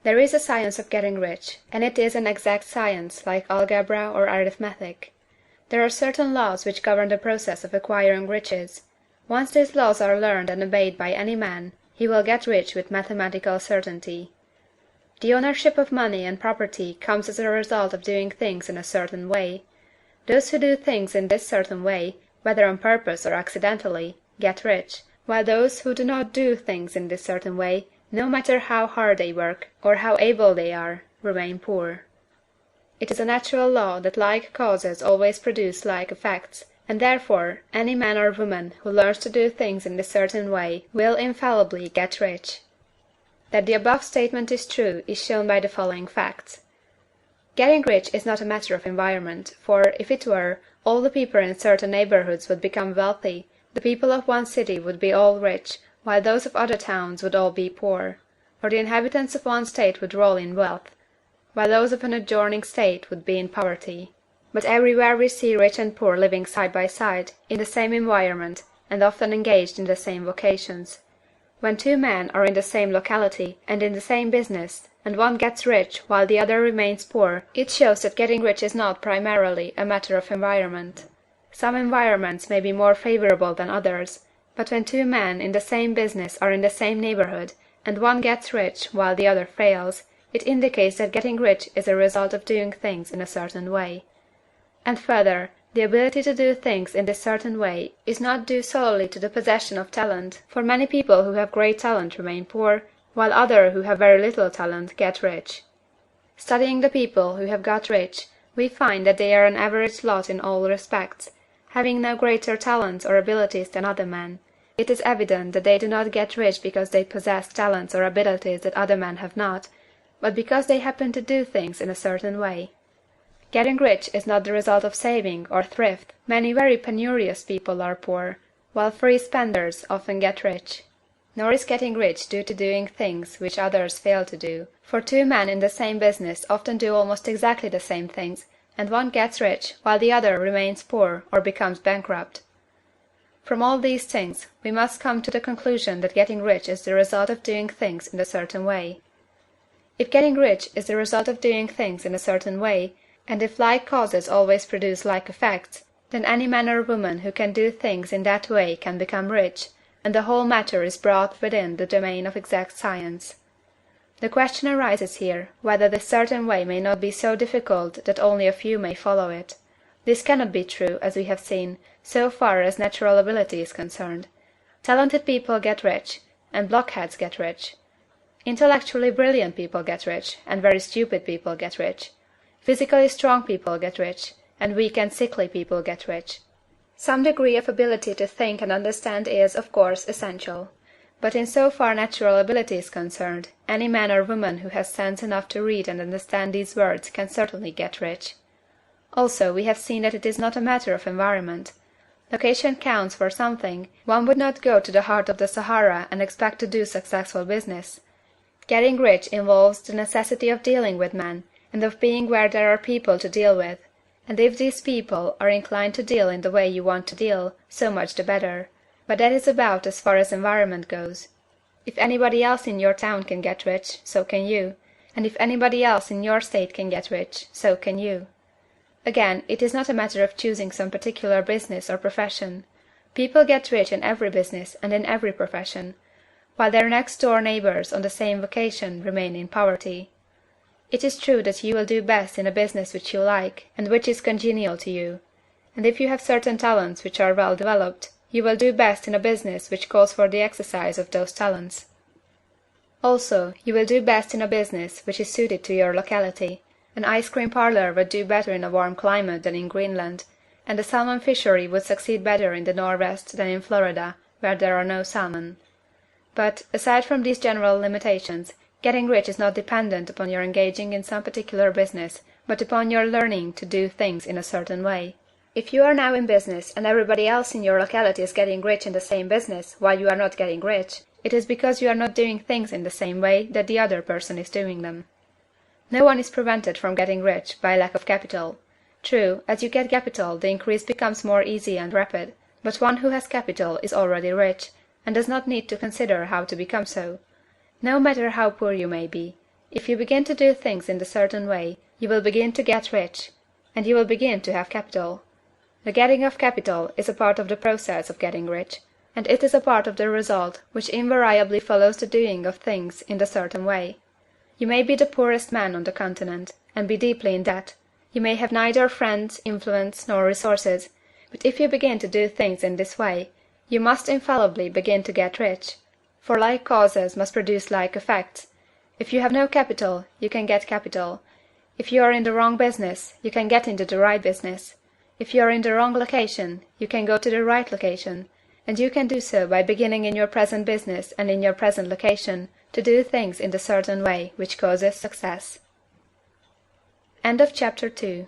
There is a science of getting rich, and it is an exact science, like algebra or arithmetic. There are certain laws which govern the process of acquiring riches. Once these laws are learned and obeyed by any man, he will get rich with mathematical certainty. The ownership of money and property comes as a result of doing things in a certain way. Those who do things in this certain way, whether on purpose or accidentally, get rich, while those who do not do things in this certain way, no matter how hard they work, or how able they are, remain poor. It is a natural law that like causes always produce like effects, and therefore any man or woman who learns to do things in this certain way will infallibly get rich. That the above statement is true is shown by the following facts. Getting rich is not a matter of environment, for, if it were, all the people in certain neighborhoods would become wealthy, the people of one city would be all rich, while those of other towns would all be poor, or the inhabitants of one state would roll in wealth, while those of an adjoining state would be in poverty. But everywhere we see rich and poor living side by side, in the same environment, and often engaged in the same vocations. When two men are in the same locality, and in the same business, and one gets rich while the other remains poor, it shows that getting rich is not primarily a matter of environment. Some environments may be more favorable than others, but when two men in the same business are in the same neighborhood, and one gets rich while the other fails, it indicates that getting rich is a result of doing things in a certain way. And further, the ability to do things in this certain way is not due solely to the possession of talent, for many people who have great talent remain poor, while others who have very little talent get rich. Studying the people who have got rich, we find that they are an average lot in all respects, having no greater talents or abilities than other men. It is evident that they do not get rich because they possess talents or abilities that other men have not, but because they happen to do things in a certain way. Getting rich is not the result of saving or thrift. Many very penurious people are poor, while free spenders often get rich. Nor is getting rich due to doing things which others fail to do, for two men in the same business often do almost exactly the same things, and one gets rich while the other remains poor or becomes bankrupt. From all these things, we must come to the conclusion that getting rich is the result of doing things in a certain way. If getting rich is the result of doing things in a certain way, and if like causes always produce like effects, then any man or woman who can do things in that way can become rich, and the whole matter is brought within the domain of exact science. The question arises here, whether this certain way may not be so difficult that only a few may follow it. This cannot be true, as we have seen, so far as natural ability is concerned. Talented people get rich, and blockheads get rich. Intellectually brilliant people get rich, and very stupid people get rich. Physically strong people get rich, and weak and sickly people get rich. Some degree of ability to think and understand is, of course, essential. But in so far natural ability is concerned, any man or woman who has sense enough to read and understand these words can certainly get rich. Also, we have seen that it is not a matter of environment. Location counts for something. One would not go to the heart of the Sahara and expect to do successful business. Getting rich involves the necessity of dealing with men, and of being where there are people to deal with. And if these people are inclined to deal in the way you want to deal, so much the better. But that is about as far as environment goes. If anybody else in your town can get rich, so can you. And if anybody else in your state can get rich, so can you. Again, it is not a matter of choosing some particular business or profession. People get rich in every business and in every profession, while their next-door neighbors on the same vocation remain in poverty. It is true that you will do best in a business which you like, and which is congenial to you. And if you have certain talents which are well developed, you will do best in a business which calls for the exercise of those talents. Also, you will do best in a business which is suited to your locality. An ice cream parlor would do better in a warm climate than in Greenland, and a salmon fishery would succeed better in the Northwest than in Florida, where there are no salmon. But, aside from these general limitations, getting rich is not dependent upon your engaging in some particular business, but upon your learning to do things in a certain way. If you are now in business, and everybody else in your locality is getting rich in the same business, while you are not getting rich, it is because you are not doing things in the same way that the other person is doing them. No one is prevented from getting rich by lack of capital. True, as you get capital, the increase becomes more easy and rapid, but one who has capital is already rich, and does not need to consider how to become so. No matter how poor you may be, If you begin to do things in the certain way, you will begin to get rich, and you will begin to have capital. The getting of capital is a part of the process of getting rich, and it is a part of the result which invariably follows the doing of things in the certain way. You may be the poorest man on the continent, and be deeply in debt. You may have neither friends, influence, nor resources, but if you begin to do things in this way, you must infallibly begin to get rich, for like causes must produce like effects. If you have no capital, you can get capital. If you are in the wrong business, you can get into the right business. If you are in the wrong location, you can go to the right location, and you can do so by beginning in your present business and in your present location to do things in the certain way which causes success. End of chapter 2.